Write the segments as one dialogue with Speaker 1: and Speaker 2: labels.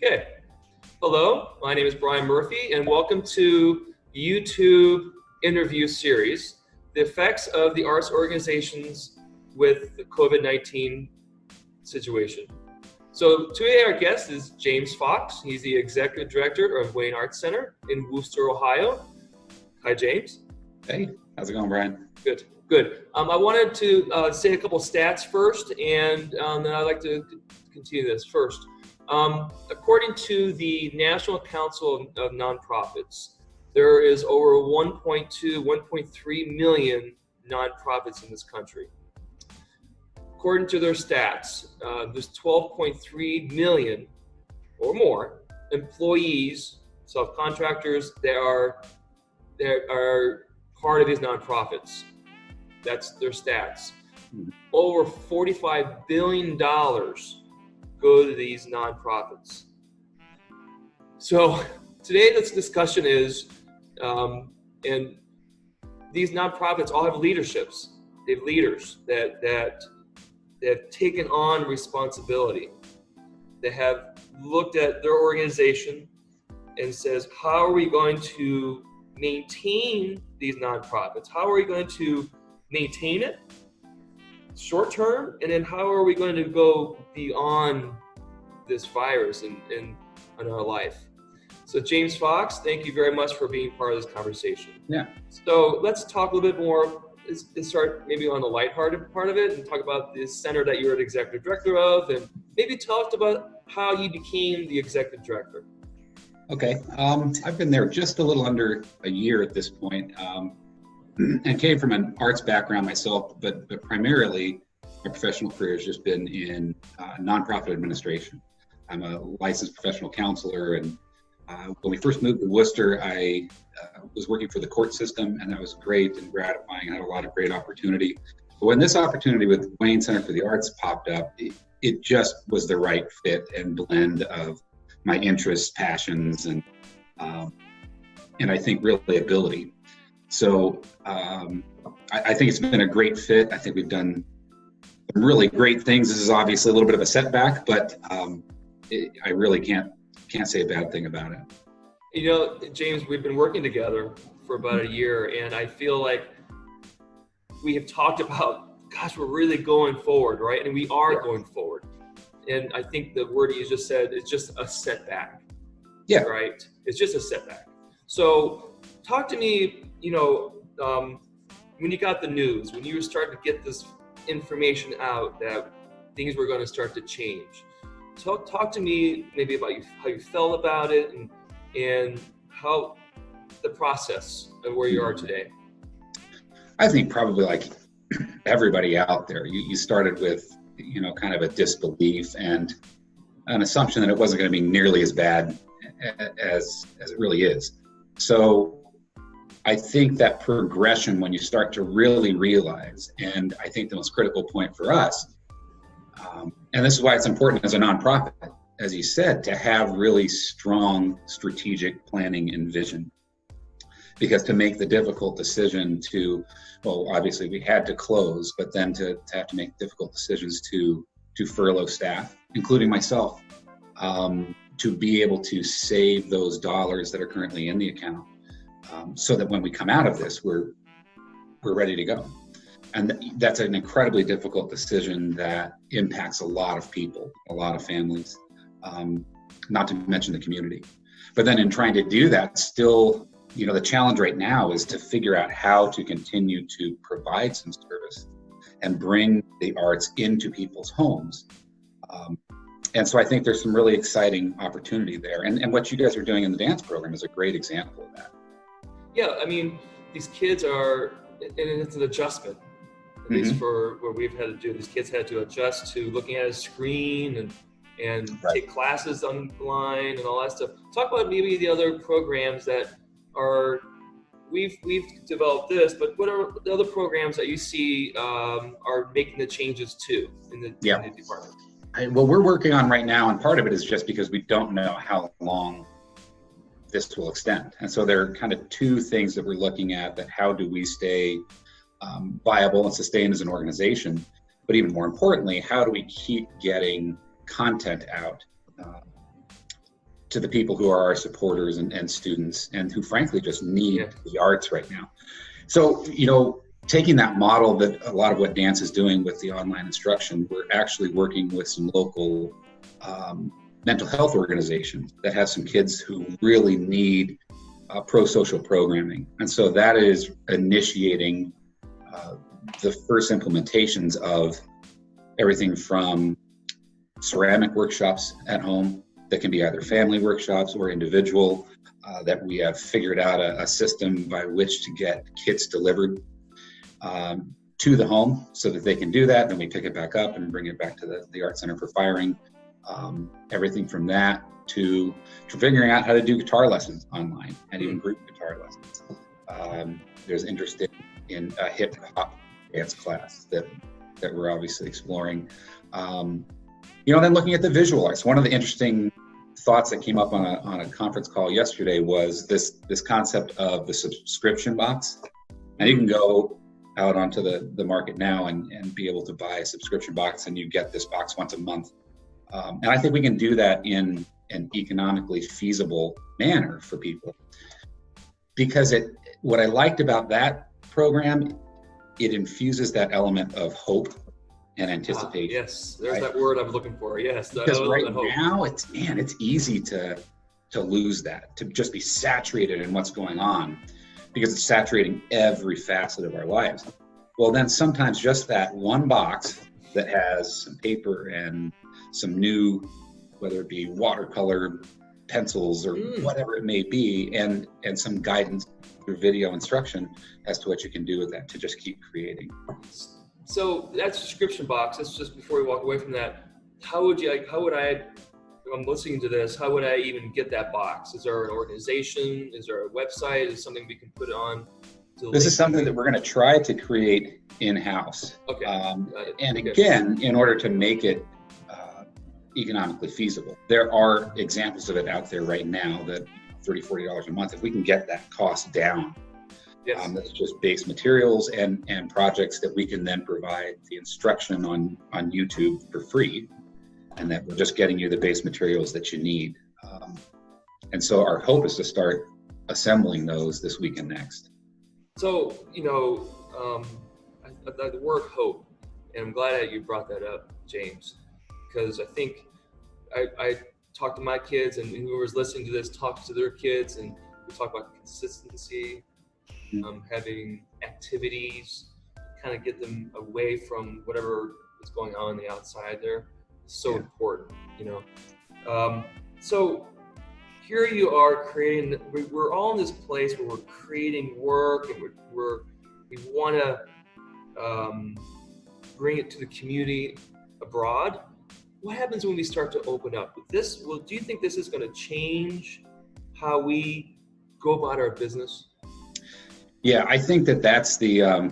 Speaker 1: Okay. Hello, my name is Brian Murphy, and welcome to YouTube interview series, The Effects of the Arts Organizations with the COVID-19 situation. So today our guest is James Fox. He's the Executive Director of Wayne Arts Center in Wooster, Ohio. Hi, James.
Speaker 2: Hey, how's it going, Brian?
Speaker 1: Good. I wanted to say a couple stats first, and then I'd like to continue this first. According to the National Council of Nonprofits, there is over 1.3 million nonprofits in this country. According to their stats, there's 12.3 million or more employees, self-contractors that are part of these nonprofits. That's their stats. Over $45 billion go to these nonprofits. So today this discussion is, and these nonprofits all have leaderships. They have leaders that have taken on responsibility. They have looked at their organization and says, how are we going to maintain these nonprofits? How are we going to maintain it short term? And then how are we going to go beyond this virus in our life? So James Fox, thank you very much for being part of this conversation.
Speaker 2: Yeah.
Speaker 1: So let's talk a little bit more. Let's start maybe on the lighthearted part of it and talk about the center that you're an executive director of, and maybe talk about how you became the executive director.
Speaker 2: Okay. I've been there just a little under a year at this point, and came from an arts background myself, but primarily my professional career has just been in nonprofit administration. I'm a licensed professional counselor, and when we first moved to Wooster, I was working for the court system, and that was great and gratifying. I had a lot of great opportunity. But when this opportunity with Wayne Center for the Arts popped up, it just was the right fit and blend of my interests, passions, and I think really ability. So I think it's been a great fit. I think we've done some really great things. This is obviously a little bit of a setback, but I really can't say a bad thing about it.
Speaker 1: You know, James, we've been working together for about a year, and I feel like we have talked about, gosh, we're really going forward, right? And we are going forward. And I think the word you just said is just a setback.
Speaker 2: Yeah.
Speaker 1: Right? It's just a setback. So talk to me, when you got the news, when you were starting to get this information out that things were going to start to change. Talk to me maybe about how you felt about it and how the process of where you are today.
Speaker 2: I think probably like everybody out there, you started with, kind of a disbelief and an assumption that it wasn't going to be nearly as bad as it really is. So I think that progression, when you start to really realize, and I think the most critical point for us, and this is why it's important as a nonprofit, as you said, to have really strong strategic planning and vision. Because to make the difficult decision obviously we had to close, but then to have to make difficult decisions to furlough staff, including myself, to be able to save those dollars that are currently in the account, so that when we come out of this, we're ready to go. And that's an incredibly difficult decision that impacts a lot of people, a lot of families, not to mention the community. But then in trying to do that, still, the challenge right now is to figure out how to continue to provide some service and bring the arts into people's homes. And so I think there's some really exciting opportunity there. And what you guys are doing in the dance program is a great example of that.
Speaker 1: Yeah, I mean, these kids and it's an adjustment. At least for what we've had to do, these kids had to adjust to looking at a screen and
Speaker 2: Right.
Speaker 1: take classes online and all that stuff. Talk about maybe the other programs that are, we've developed this, but what are the other programs that you see are making the changes too in the department?
Speaker 2: What we're working on right now, and part of it is just because we don't know how long this will extend. And so there are kind of two things that we're looking at, that how do we stay viable and sustained as an organization, but even more importantly, how do we keep getting content out to the people who are our supporters and students, and who frankly just need the arts right now. So, taking that model, that a lot of what dance is doing with the online instruction, we're actually working with some local mental health organizations that have some kids who really need pro-social programming. And so that is initiating the first implementations of everything from ceramic workshops at home that can be either family workshops or individual, that we have figured out a system by which to get kits delivered to the home so that they can do that. Then we pick it back up and bring it back to the Art Center for Firing. Everything from that to figuring out how to do guitar lessons online and even group guitar lessons. There's interest in a hip hop dance class that we're obviously exploring. Then looking at the visual arts. One of the interesting thoughts that came up on a conference call yesterday was this concept of the subscription box. And you can go out onto the market now and be able to buy a subscription box, and you get this box once a month. And I think we can do that in an economically feasible manner for people. Because what I liked about that program, it infuses that element of hope and anticipation.
Speaker 1: Yes, there's that word I'm looking for. Yes,
Speaker 2: because right now it's easy to lose that, to just be saturated in what's going on, because it's saturating every facet of our lives. Well, then sometimes just that one box that has some paper and some new, whether it be watercolor pencils or whatever it may be, and some guidance through video instruction as to what you can do with that to just keep creating.
Speaker 1: So that subscription box, that's just before we walk away from that, how would I, if I'm listening to this, how would I even get that box? Is there an organization? Is there a website? Is something we can put on?
Speaker 2: This is something that we're going to try to create in-house.
Speaker 1: Okay.
Speaker 2: And again, in order to make it economically feasible. There are examples of it out there right now that $30, $40 a month. If we can get that cost down, that's just base materials and projects that we can then provide the instruction on YouTube for free, and that we're just getting you the base materials that you need. And so our hope is to start assembling those this week and next.
Speaker 1: So, the word hope, and I'm glad that you brought that up, James, because I think I talked to my kids, and whoever's listening to this talks to their kids, and we talk about consistency, having activities, kind of get them away from whatever is going on the outside there. It's so important, So here you are creating, we're all in this place where we're creating work, and we want to bring it to the community abroad. What happens when we start to open up with this? Well, do you think this is going to change how we go about our business?
Speaker 2: Yeah, I think that's the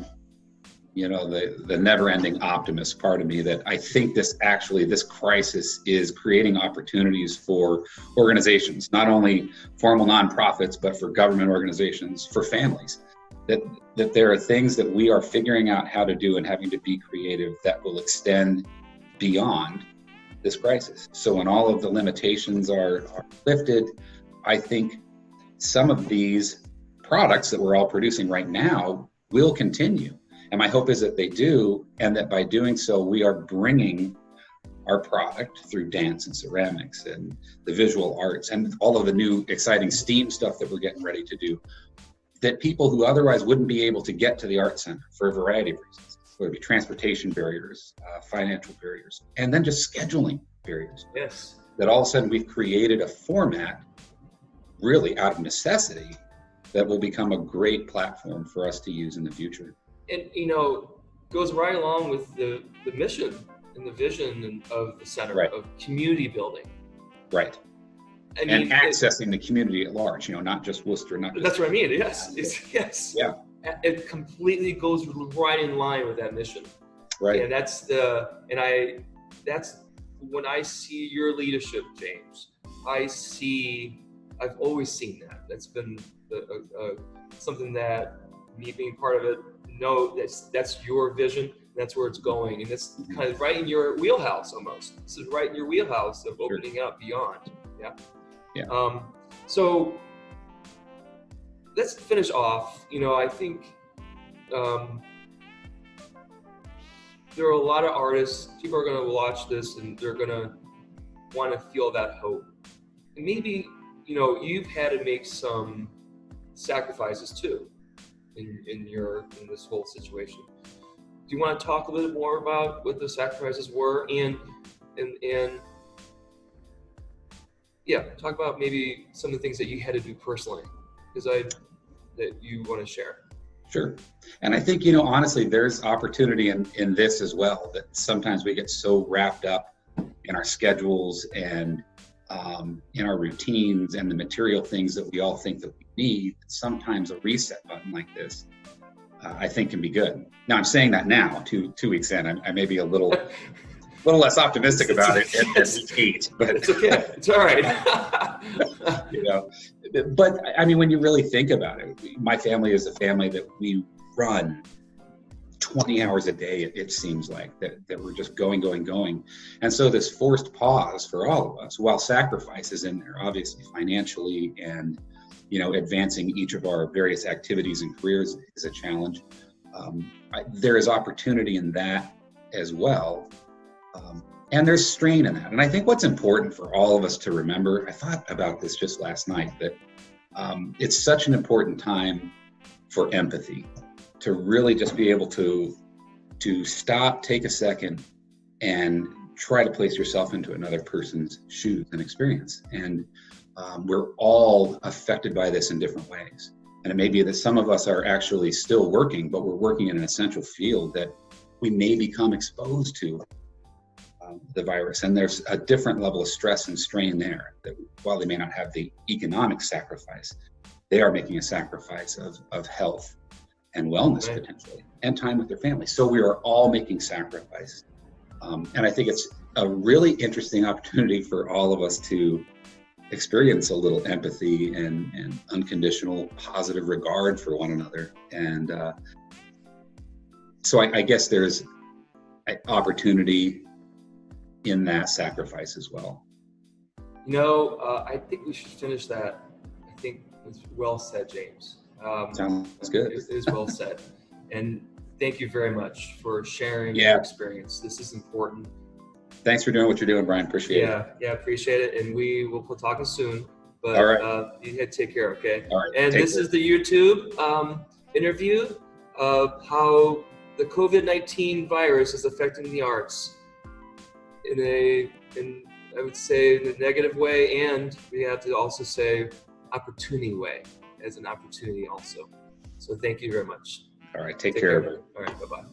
Speaker 2: the never-ending optimist part of me, that I think this crisis is creating opportunities for organizations, not only formal nonprofits, but for government organizations, for families, that there are things that we are figuring out how to do and having to be creative that will extend beyond this crisis. So when all of the limitations are lifted, I think some of these products that we're all producing right now will continue. And my hope is that they do, and that by doing so, we are bringing our product through dance and ceramics and the visual arts and all of the new exciting STEAM stuff that we're getting ready to do, that people who otherwise wouldn't be able to get to the Art Center for a variety of reasons, whether it be transportation barriers, financial barriers, and then just scheduling barriers.
Speaker 1: Yes.
Speaker 2: That all of a sudden we've created a format, really out of necessity, that will become a great platform for us to use in the future.
Speaker 1: And, goes right along with the mission and the vision of the center, of community building.
Speaker 2: Right. And accessing the community at large, not just Worcester.
Speaker 1: That's what I mean. Yes. Yes.
Speaker 2: Yeah.
Speaker 1: It completely goes right in line with that mission.
Speaker 2: Right.
Speaker 1: And that's when I see your leadership, James, I've always seen that. That's been something that me being part of it, that's your vision. That's where it's going. And it's kind of right in your wheelhouse almost. This is right in your wheelhouse of opening up beyond. Yeah.
Speaker 2: Yeah.
Speaker 1: So let's finish off. I think there are a lot of artists. People are going to watch this and they're going to want to feel that hope. And maybe you've had to make some sacrifices too in this whole situation. Do you want to talk a little more about what the sacrifices were and talk about maybe some of the things that you had to do personally that you want to share?
Speaker 2: Sure. And I think, honestly, there's opportunity in this as well, that sometimes we get so wrapped up in our schedules and in our routines and the material things that we all think that we need. Sometimes a reset button like this, I think, can be good. Now, I'm saying that now, 2 weeks in, I may be a little less optimistic about it at week 8, but
Speaker 1: it's okay. It's all right.
Speaker 2: But I mean, when you really think about it, my family is a family that we run 20 hours a day. It seems like that we're just going. And so this forced pause for all of us, while sacrifice is in there, obviously financially and, advancing each of our various activities and careers is a challenge. There is opportunity in that as well. And there's strain in that. And I think what's important for all of us to remember, I thought about this just last night, that it's such an important time for empathy, to really just be able to stop, take a second, and try to place yourself into another person's shoes and experience. And we're all affected by this in different ways. And it may be that some of us are actually still working, but we're working in an essential field that we may become exposed to the virus. And there's a different level of stress and strain there, that while they may not have the economic sacrifice, they are making a sacrifice of health and wellness potentially, and time with their family. So we are all making sacrifice. And I think it's a really interesting opportunity for all of us to experience a little empathy and unconditional positive regard for one another. And so I guess there's an opportunity in that sacrifice as well.
Speaker 1: I think we should finish that. I think it's well said, James.
Speaker 2: Sounds good.
Speaker 1: It is well said. And thank you very much for sharing your experience. This is important.
Speaker 2: Thanks for doing what you're doing, Brian. Appreciate it.
Speaker 1: Yeah, appreciate it. And we will be talking soon. But
Speaker 2: all right.
Speaker 1: You had to take care, okay?
Speaker 2: All right.
Speaker 1: And this is the YouTube interview of how the COVID-19 virus is affecting the arts in I would say in a negative way, and we have to also say opportunity way, as an opportunity also. So thank you very much.
Speaker 2: All right. Take care.
Speaker 1: All right. Bye-bye.